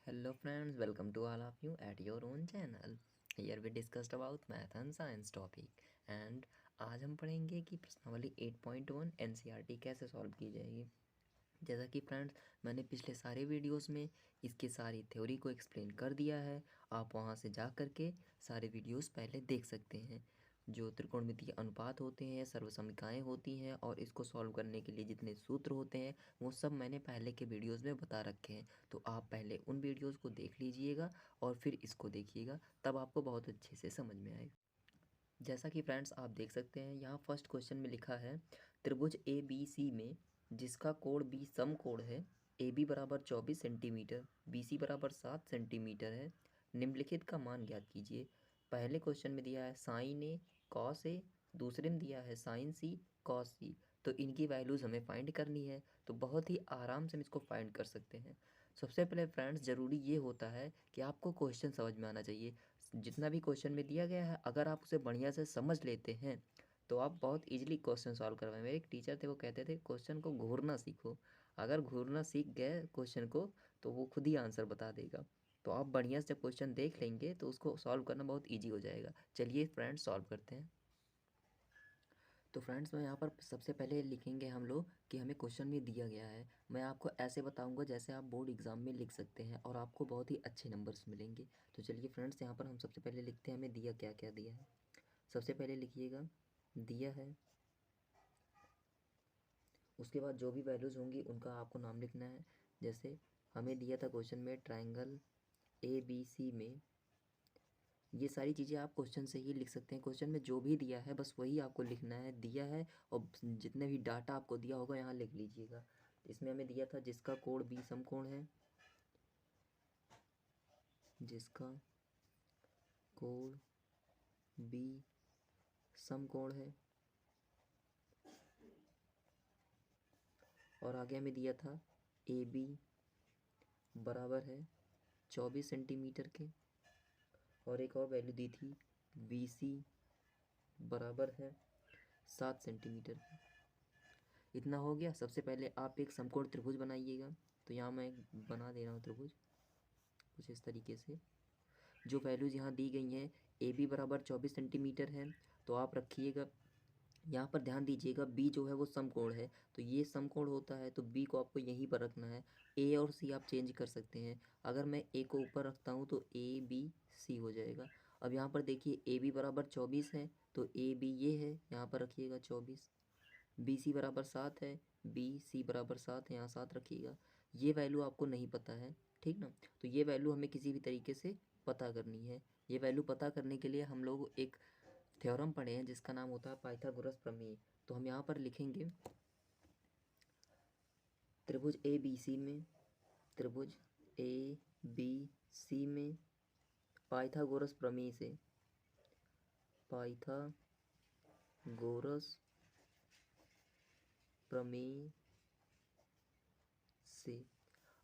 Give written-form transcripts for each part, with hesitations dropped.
Hello friends, welcome to all of you at your own channel. Here we discussed about math and science topic and आज हम पढ़ेंगे कि प्रश्नावली 8.1 NCERT कैसे solve की जाएगी। जैसा कि फ्रेंड्स मैंने पिछले सारे वीडियोस में इसकी सारी थ्योरी को एक्सप्लेन कर दिया है, आप वहां से जा कर के सारे वीडियोस पहले देख सकते हैं। जो त्रिकोणमितीय अनुपात होते हैं, सर्वसमीकाएँ होती हैं और इसको सॉल्व करने के लिए जितने सूत्र होते हैं वो सब मैंने पहले के वीडियोस में बता रखे हैं। तो आप पहले उन वीडियोस को देख लीजिएगा और फिर इसको देखिएगा, तब आपको बहुत अच्छे से समझ में आएगा। जैसा कि फ्रेंड्स आप देख सकते हैं यहाँ फर्स्ट क्वेश्चन में लिखा है त्रिभुज ए बी सी में जिसका कोण बी समकोण है, ए बी बराबर 24 सेंटीमीटर, बी सी बराबर 7 सेंटीमीटर है, निम्नलिखित का मान ज्ञात कीजिए। पहले क्वेश्चन में दिया है साइन ए कॉस ए, दूसरे में दिया है साइन सी कॉस सी। तो इनकी वैल्यूज़ हमें फाइंड करनी है, तो बहुत ही आराम से हम इसको फाइंड कर सकते हैं। सबसे पहले फ्रेंड्स ज़रूरी ये होता है कि आपको क्वेश्चन समझ में आना चाहिए। जितना भी क्वेश्चन में दिया गया है अगर आप उसे बढ़िया से समझ लेते हैं तो आप बहुत इजीली क्वेश्चन सॉल्व करवाएं। मेरे एक टीचर थे, वो कहते थे क्वेश्चन को घूरना सीखो। अगर घूरना सीख गए क्वेश्चन को तो वो खुद ही आंसर बता देगा। तो आप बढ़िया से जब क्वेश्चन देख लेंगे तो उसको सॉल्व करना बहुत ईजी हो जाएगा। चलिए फ्रेंड्स सॉल्व करते हैं। तो फ्रेंड्स मैं यहाँ पर सबसे पहले लिखेंगे हम लोग कि हमें क्वेश्चन में दिया गया है। मैं आपको ऐसे बताऊंगा जैसे आप बोर्ड एग्ज़ाम में लिख सकते हैं और आपको बहुत ही अच्छे नंबर्स मिलेंगे। तो चलिए फ्रेंड्स यहाँ पर हम सबसे पहले लिखते हैं हमें दिया क्या क्या दिया है। सबसे पहले लिखिएगा दिया है, उसके बाद जो भी वैल्यूज़ होंगी उनका आपको नाम लिखना है। जैसे हमें दिया था क्वेश्चन में ट्राइंगल ए बी सी में, ये सारी चीज़ें आप क्वेश्चन से ही लिख सकते हैं। क्वेश्चन में जो भी दिया है बस वही आपको लिखना है, दिया है और जितने भी डाटा आपको दिया होगा यहाँ लिख लीजिएगा। इसमें हमें दिया था जिसका कोण बी समकोण है, जिसका कोण बी समकोण है, और आगे हमें दिया था ए बी बराबर है 24 सेंटीमीटर के, और एक और वैल्यू दी थी बी सी बराबर है 7 सेंटीमीटर की। इतना हो गया। सबसे पहले आप एक समकोण त्रिभुज बनाइएगा। तो यहाँ मैं बना दे रहा हूँ त्रिभुज कुछ इस तरीके से। जो वैल्यूज़ यहाँ दी गई हैं, ए बी बराबर 24 सेंटीमीटर है, तो आप रखिएगा। यहाँ पर ध्यान दीजिएगा बी जो है वो समकोण है, तो ये समकोण होता है तो बी को आपको यहीं पर रखना है। ए और सी आप चेंज कर सकते हैं। अगर मैं ए को ऊपर रखता हूँ तो ए बी सी हो जाएगा। अब यहाँ पर देखिए ए बी बराबर 24 है तो ए बी ये है, यहाँ पर रखिएगा 24। बी सी बराबर 7 है, बी सी बराबर 7 है, यहाँ 7 रखिएगा। ये वैल्यू आपको नहीं पता है, ठीक ना। तो ये वैल्यू हमें किसी भी तरीके से पता करनी है। ये वैल्यू पता करने के लिए हम लोग एक थ्योरम पढ़े हैं जिसका नाम होता है पाइथागोरस प्रमेय। तो हम यहाँ पर लिखेंगे त्रिभुज ए बी सी में, त्रिभुज ए बी सी में पाइथागोरस प्रमेय से, पाइथागोरस प्रमेय से।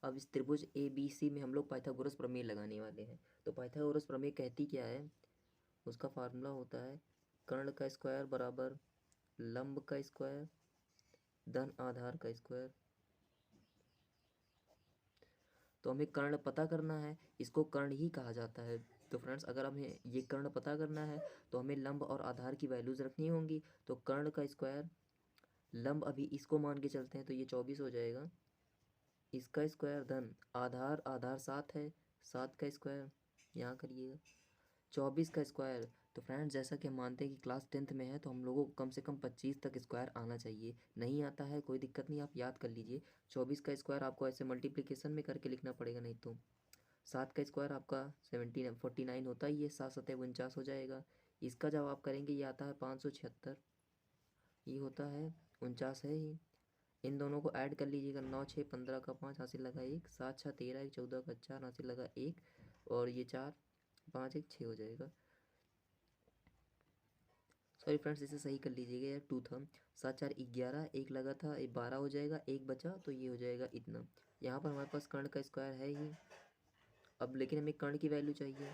अब इस त्रिभुज ए बी सी में हम लोग पाइथागोरस प्रमेय लगाने वाले हैं। तो पाइथागोरस प्रमेय कहती क्या है, उसका फार्मूला होता है कर्ण का स्क्वायर बराबर लंब का स्क्वायर धन आधार का स्क्वायर। तो हमें कर्ण पता करना है, इसको कर्ण ही कहा जाता है। तो फ्रेंड्स अगर हमें ये कर्ण पता करना है तो हमें लंब और आधार की वैल्यूज़ रखनी होंगी। तो कर्ण का स्क्वायर, लंब अभी इसको मान के चलते हैं तो ये 24 हो जाएगा, इसका स्क्वायर धन आधार, आधार 7 है, 7 का स्क्वायर यहाँ करिएगा 24 का स्क्वायर। तो फ्रेंड्स जैसा कि हम मानते हैं कि क्लास 10th में है तो हम लोगों को कम से कम 25 तक स्क्वायर आना चाहिए। नहीं आता है कोई दिक्कत नहीं, आप याद कर लीजिए। 24 का स्क्वायर आपको ऐसे मल्टीप्लिकेशन में करके लिखना पड़ेगा, नहीं तो 7 का स्क्वायर आपका 49 होता ही है, 7 7 49 हो जाएगा। इसका जब आप करेंगे ये आता है 576, ये होता है 49 है ही। इन दोनों को ऐड कर लीजिएगा, 9 6 15 का 5 हासिल लगा 1, 7 6 13, 1 14 का 4 हासिल लगा 1, और ये 4 5 1 6 हो जाएगा। सॉरी फ्रेंड्स इसे सही कर लीजिएगा यार, 2 था। 7 4 11, एक लगा था, 12 हो जाएगा, एक बचा तो ये हो जाएगा इतना। यहाँ पर हमारे पास कर्ण का स्क्वायर है ही। अब लेकिन हमें कर्ण की वैल्यू चाहिए,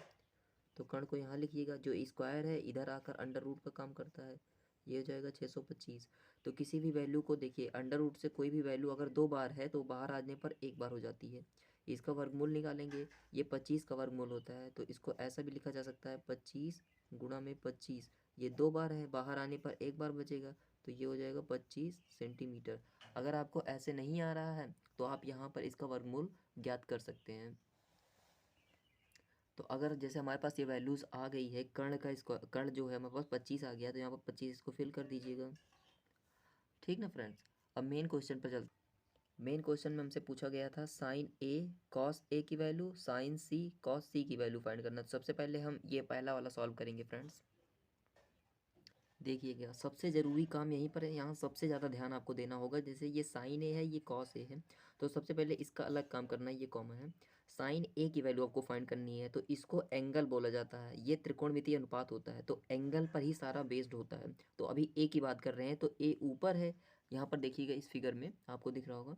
तो कर्ण को यहाँ लिखिएगा। जो स्क्वायर है इधर आकर अंडर रूट का काम करता है, ये हो जाएगा 625। तो किसी भी वैल्यू को देखिए, अंडर रूट से कोई भी वैल्यू अगर 2 बार है तो बाहर आने पर एक बार हो जाती है। इसका वर्गमूल निकालेंगे, ये 25 का वर्गमूल होता है, तो इसको ऐसा भी लिखा जा सकता है 25 गुणा में 25, ये 2 बार है, बाहर आने पर 1 बार बचेगा, तो ये हो जाएगा 25 सेंटीमीटर। अगर आपको ऐसे नहीं आ रहा है तो आप यहाँ पर इसका वर्गमूल ज्ञात कर सकते हैं। तो अगर जैसे हमारे पास ये वैल्यूज़ आ गई है, कर्ण का इसको कर्ण जो है हमारे पास 25 आ गया, तो यहाँ पर 25 इसको फिल कर दीजिएगा। ठीक ना फ्रेंड्स। अब मेन क्वेश्चन पर चलते। मेन क्वेश्चन में हमसे पूछा गया था साइन ए कॉस ए की वैल्यू, साइन सी कॉस सी की वैल्यू फाइंड करना। तो सबसे पहले हम ये पहला वाला सॉल्व करेंगे फ्रेंड्स। देखिएगा सबसे ज़रूरी काम यहीं पर है, यहाँ सबसे ज़्यादा ध्यान आपको देना होगा। जैसे ये साइन ए है, ये कॉस ए है, तो सबसे पहले इसका अलग काम करना है, ये कॉमन है। साइन ए की वैल्यू आपको फाइंड करनी है, तो इसको एंगल बोला जाता है, ये त्रिकोणमितीय अनुपात होता है, तो एंगल पर ही सारा बेस्ड होता है। तो अभी ए की बात कर रहे हैं, तो ए ऊपर है, यहाँ पर देखिएगा इस फिगर में आपको दिख रहा होगा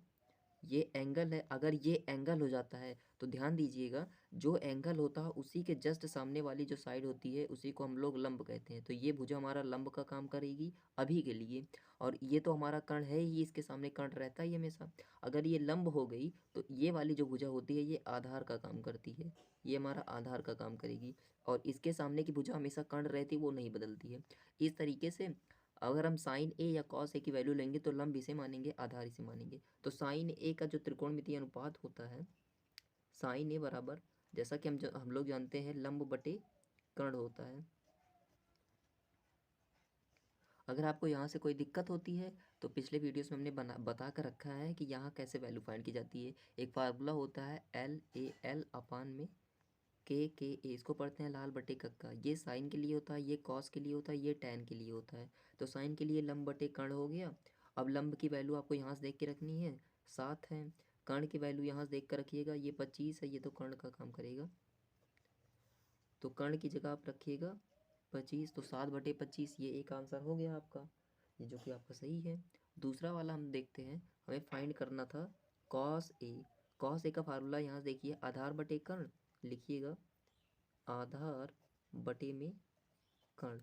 ये एंगल है। अगर ये एंगल हो जाता है तो ध्यान दीजिएगा, जो एंगल होता है उसी के जस्ट सामने वाली जो साइड होती है उसी को हम लोग लंब कहते हैं। तो ये भुजा हमारा लंब का काम करेगी अभी के लिए, और ये तो हमारा कर्ण है ही, इसके सामने कर्ण रहता ही हमेशा। अगर ये लंब हो गई तो ये वाली जो भुजा होती है ये आधार का काम करती है, ये हमारा आधार का काम करेगी, और इसके सामने की भुजा हमेशा कर्ण रहती है, वो नहीं बदलती है। इस तरीके से अगर हम साइन ए या कॉस ए की वैल्यू लेंगे तो लंब इसे मानेंगे, आधार इसे मानेंगे। तो साइन ए का जो त्रिकोणमितीय अनुपात होता है, साइन ए बराबर, जैसा कि हम लोग जानते हैं लंब बटे कर्ण होता है। अगर आपको यहाँ से कोई दिक्कत होती है तो पिछले वीडियोस में हमने बता कर रखा है कि यहाँ कैसे वैल्यू फाइंड की जाती है। एक फार्मूला होता है एल ए एल अपान में के ए, इसको पढ़ते हैं लाल बटे कक्का। ये साइन के लिए होता है, ये कॉस के लिए होता है, ये टैन के लिए होता है। तो साइन के लिए लंब बटे कर्ण हो गया। अब लंब की वैल्यू आपको यहाँ से देख के रखनी है, 7 है। कर्ण की वैल्यू यहाँ से देख कर रखिएगा, ये 25 है, ये तो कर्ण का काम करेगा, तो कर्ण की जगह आप रखिएगा 25, तो 7/25, ये एक आंसर हो गया आपका, ये जो कि आपका सही है। दूसरा वाला हम देखते हैं, हमें फाइंड करना था कॉस ए। कॉस ए का फार्मूला यहाँ देखिए, आधार बटे कर्ण, लिखिएगा आधार बटे में कर्ण।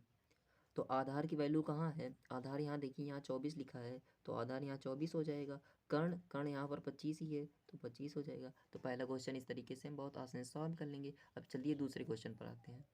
तो आधार की वैल्यू कहाँ है, आधार यहाँ देखिए, यहाँ 24 लिखा है, तो आधार यहाँ 24 हो जाएगा। कर्ण कर्ण यहाँ पर 25 ही है, तो 25 हो जाएगा। तो पहला क्वेश्चन इस तरीके से हम बहुत आसानी से सॉल्व कर लेंगे। अब चलिए दूसरे क्वेश्चन पर आते हैं।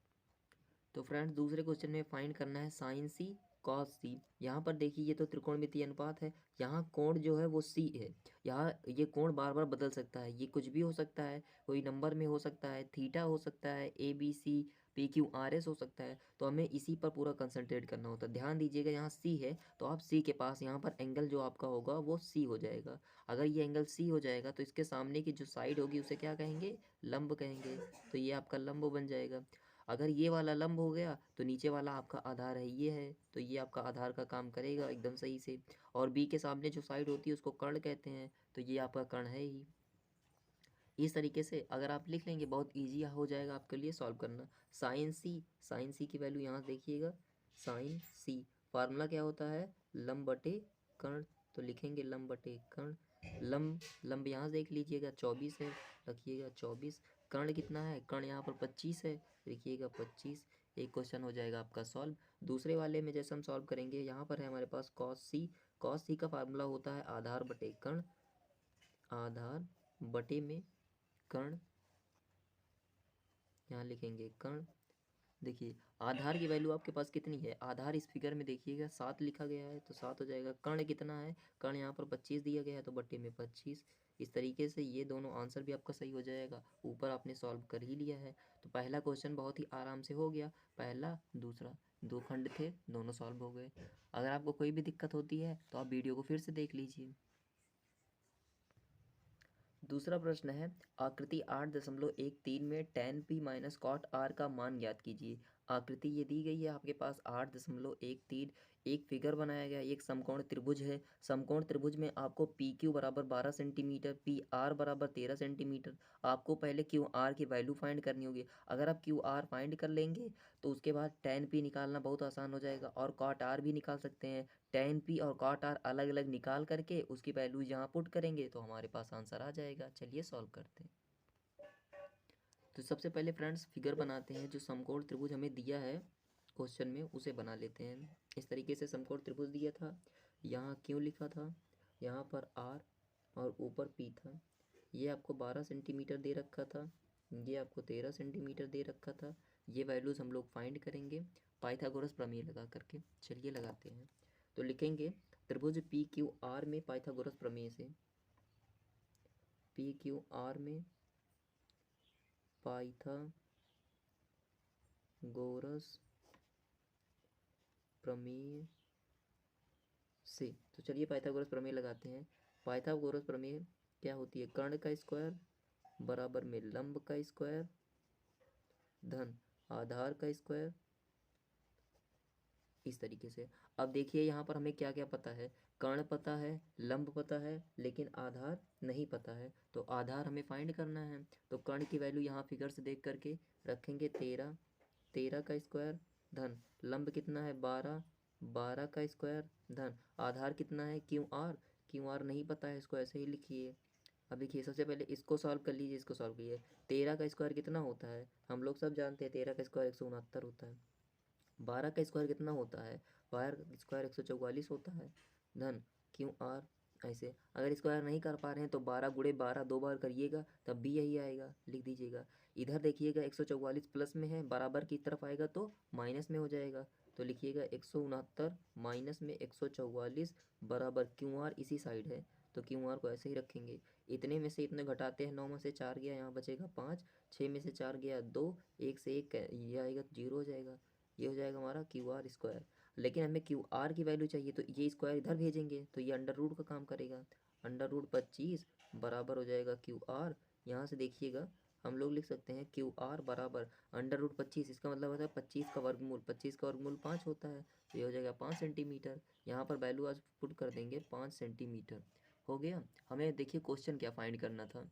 तो फ्रेंड्स दूसरे क्वेश्चन में फाइंड करना है साइन सी कॉस सी। यहाँ पर देखिए ये तो त्रिकोणमितीय अनुपात है, यहाँ कोण जो है वो सी है। यहाँ ये कोण बार बार बदल सकता है, ये कुछ भी हो सकता है, कोई नंबर में हो सकता है, थीटा हो सकता है, A B C P Q R S हो सकता है। तो हमें इसी पर पूरा कंसंट्रेट करना होता है। ध्यान दीजिएगा यहाँ सी है, तो आप सी के पास यहाँ पर एंगल जो आपका होगा वो सी हो जाएगा। अगर ये एंगल सी हो जाएगा तो इसके सामने की जो साइड होगी उसे क्या कहेंगे, लंब कहेंगे, तो ये आपका लंब बन जाएगा। अगर ये वाला लंब हो गया तो नीचे वाला आपका आधार है, ये है, तो ये आपका आधार का काम करेगा एकदम सही से। और बी के सामने जो साइड होती है उसको कर्ण कहते हैं, तो ये आपका कर्ण है ही। इस तरीके से अगर आप लिख लेंगे बहुत इजी हो जाएगा आपके लिए सॉल्व करना। साइन सी की वैल्यू यहाँ देखिएगा, साइन सी फार्मूला क्या होता है, लंब बटे कर्ण, तो लिखेंगे लंब बटे कर्ण। लंब लंब यहाँ देख लीजिएगा 24 है, रखिएगा 24। कर्ण कितना है, कर्ण यहाँ पर 25 है, लिखिएगा 25। एक क्वेश्चन हो जाएगा आपका सॉल्व। दूसरे वाले में जैसे हम सॉल्व करेंगे, यहाँ पर है हमारे पास कॉस सी। कॉस सी का फार्मूला होता है आधार बटे कर्ण, आधार बटे में कर्ण, यहाँ लिखेंगे कर्ण। देखिए आधार की वैल्यू आपके पास कितनी है, आधार इस फिगर में देखिएगा 7 लिखा गया है, तो 7 हो जाएगा। कर्ण कितना है, कर्ण यहाँ पर 25 दिया गया है, तो बट्टे में 25। इस तरीके से ये दोनों आंसर भी आपका सही हो जाएगा। ऊपर आपने सॉल्व कर ही लिया है, तो पहला क्वेश्चन बहुत ही आराम से हो गया। पहला दूसरा दो खंड थे, दोनों सॉल्व हो गए। अगर आपको कोई भी दिक्कत होती है तो आप वीडियो को फिर से देख लीजिए। दूसरा प्रश्न है, आकृति 8.13 में tan p minus cot R का मान ज्ञात कीजिए। आकृति ये दी गई है आपके पास 8.13, एक फिगर बनाया गया है, एक समकोण त्रिभुज है। समकोण त्रिभुज में आपको पी क्यू बराबर 12 सेंटीमीटर, पी आर बराबर 13 सेंटीमीटर। आपको पहले क्यू आर की वैल्यू फाइंड करनी होगी। अगर आप क्यू आर फाइंड कर लेंगे तो उसके बाद tan p निकालना बहुत आसान हो जाएगा, और कॉट आर भी निकाल सकते हैं। tan p और cot r अलग अलग निकाल करके उसकी वैल्यू यहाँ पुट करेंगे तो हमारे पास आंसर आ जाएगा। चलिए सॉल्व करते हैं। तो सबसे पहले फ्रेंड्स फिगर बनाते हैं, जो समकोण त्रिभुज हमें दिया है क्वेश्चन में उसे बना लेते हैं। इस तरीके से समकोण त्रिभुज दिया था, यहाँ क्यों लिखा था, यहाँ पर r और ऊपर p था। ये आपको 12 सेंटीमीटर दे रखा था, ये आपको 13 सेंटीमीटर दे रखा था। ये वैल्यूज़ हम लोग फाइंड करेंगे पाइथागोरस प्रमेय लगा करके। चलिए लगाते हैं। तो लिखेंगे त्रिभुज पी क्यू आर में पाइथागोरस प्रमेय से, पी क्यू आर में पाइथागोरस प्रमेय से। तो चलिए पाइथागोरस प्रमेय लगाते हैं। पाइथागोरस प्रमेय क्या होती है? कर्ण का स्क्वायर बराबर में लंब का स्क्वायर धन आधार का स्क्वायर, इस तरीके से। अब देखिए यहाँ पर हमें क्या क्या पता है। कर्ण पता है, लंब पता है, लेकिन आधार नहीं पता है। तो आधार हमें फाइंड करना है। तो कर्ण की वैल्यू यहाँ फिगर से देख करके रखेंगे 13, 13 का स्क्वायर धन लंब कितना है 12, 12 का स्क्वायर धन आधार कितना है क्यू आर, क्यू आर नहीं पता है, इसको ऐसे ही लिखिए। अब देखिए सबसे पहले इसको सॉल्व कर लीजिए, इसको सॉल्व कीजिए। 13 का स्क्वायर कितना होता है? हम लोग सब जानते हैं 13 का स्क्वायर 169 होता है। 12 का स्क्वायर कितना होता है? 12 का स्क्वायर 144 होता है धन क्यू आर। ऐसे अगर स्क्वायर नहीं कर पा रहे हैं तो 12 गुणे 12 दो बार करिएगा तब भी यही आएगा, लिख दीजिएगा। इधर देखिएगा 144 प्लस में है, बराबर की तरफ आएगा तो माइनस में हो जाएगा। तो लिखिएगा 169 माइनस में 144 बराबर क्यू आर इसी साइड है, तो क्यू आर को ऐसे ही रखेंगे। इतने में से इतने घटाते हैं, 9 में से 4 गया, यहाँ बचेगा 5, 6 में से 4 गया 2, 1 से 1 ये आएगा तो 0 हो जाएगा। ये हो जाएगा हमारा क्यू आर स्क्वायर। लेकिन हमें क्यू आर की वैल्यू चाहिए, तो ये स्क्वायर इधर भेजेंगे तो ये अंडर रूट का काम करेगा। अंडर रूट 25 बराबर हो जाएगा क्यू आर। यहाँ से देखिएगा हम लोग लिख सकते हैं क्यू आर बराबर अंडर रूट 25, इसका मतलब होता है 25 का वर्गमूल, 25 का वर्गमूल 5 होता है, तो ये हो जाएगा 5 सेंटीमीटर। यहाँ पर वैल्यू आज पुट कर देंगे 5 सेंटीमीटर। हो गया। हमें देखिए क्वेश्चन क्या फाइंड करना था।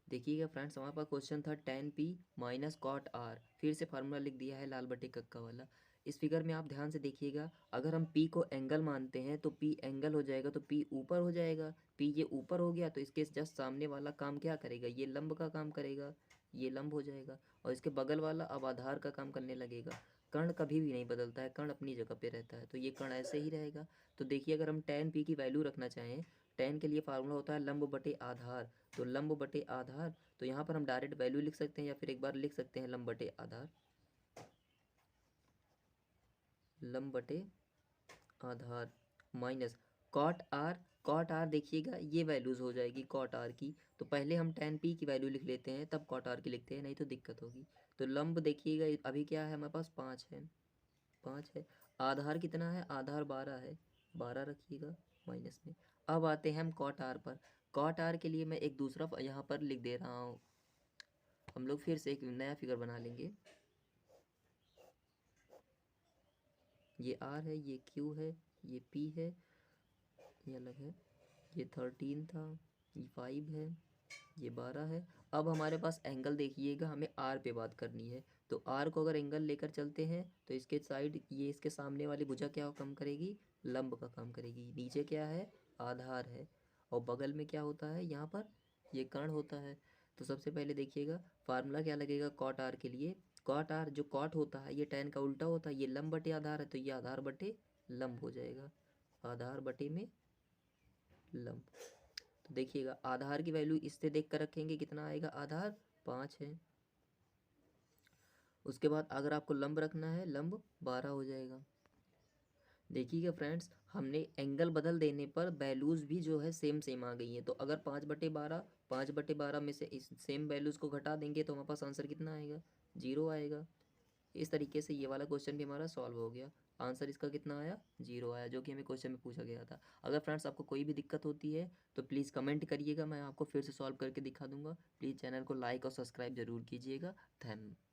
देखिएगा फ्रेंड्स हमारे पास क्वेश्चन था tan p minus cot r, फिर से फार्मूला लिख दिया है लाल बटे कक्का वाला। इस फिगर में आप ध्यान से देखिएगा, अगर हम p को एंगल मानते हैं तो p एंगल हो जाएगा, तो p ऊपर हो जाएगा। p ये ऊपर हो गया तो इसके जस्ट सामने वाला काम क्या करेगा? ये लंब का काम करेगा, ये लंब हो जाएगा। और इसके बगल वाला अब आधार का काम करने लगेगा। कर्ण कभी भी नहीं बदलता है, कर्ण अपनी जगह पे रहता है, तो ये कर्ण ऐसे ही रहेगा। तो देखिए अगर हम tan p की वैल्यू रखना चाहें, tan के लिए फार्मूला होता है लंब बटे आधार, तो लंब बटे आधार, तो यहाँ पर हम डायरेक्ट वैल्यू लिख सकते हैं या फिर एक बार लिख सकते हैं लंब बटे आधार, लंब बटे आधार minus cot R. Cot R देखिएगा ये वैल्यूज़ हो जाएगी कॉट आर की, तो पहले हम tan p की वैल्यू लिख लेते हैं तब कॉट आर की लिखते हैं, नहीं तो दिक्कत होगी। तो लंब देखिएगा अभी क्या है हमारे पास 5 है, 5 है। आधार कितना है? आधार 12 है, 12 रखिएगा माइनस में। अब आते हैं हम कॉट आर पर। कॉट आर के लिए मैं एक दूसरा यहाँ पर लिख दे रहा हूँ। हम लोग फिर से एक नया फिगर बना लेंगे। ये R है, ये Q है, ये P है, ये अलग है, ये 13 था, ये 5 है, ये 12 है। अब हमारे पास एंगल देखिएगा, हमें R पे बात करनी है। तो R को अगर एंगल लेकर चलते हैं तो इसके साइड ये इसके सामने वाली भुजा क्या काम करेगी? लंब का काम करेगी। नीचे क्या है? आधार है। और बगल में क्या होता है? यहाँ पर ये कर्ण होता है। तो सबसे पहले देखिएगा फार्मूला क्या लगेगा कॉट आर के लिए। कॉट आर जो कॉट होता है ये tan का उल्टा होता है, ये लंब बटे आधार है, तो ये आधार बटे लंब हो जाएगा, आधार बटे में लंब। तो देखिएगा आधार की वैल्यू इससे देख कर रखेंगे कितना आएगा? आधार 5 है। उसके बाद अगर आपको लंब रखना है, लंब 12 हो जाएगा। देखिएगा फ्रेंड्स हमने एंगल बदल देने पर वैल्यूज़ भी जो है सेम सेम आ गई हैं। तो अगर 5/12, 5/12 में से इस सेम वैल्यूज़ को घटा देंगे तो हमारे पास आंसर कितना आएगा? 0 आएगा। इस तरीके से ये वाला क्वेश्चन भी हमारा सॉल्व हो गया। आंसर इसका कितना आया? 0 आया, जो कि हमें क्वेश्चन में पूछा गया था। अगर फ्रेंड्स आपको कोई भी दिक्कत होती है तो प्लीज़ कमेंट करिएगा, मैं आपको फिर से सॉल्व करके दिखा दूंगा। प्लीज़ चैनल को लाइक और सब्सक्राइब जरूर कीजिएगा। धन्यवाद।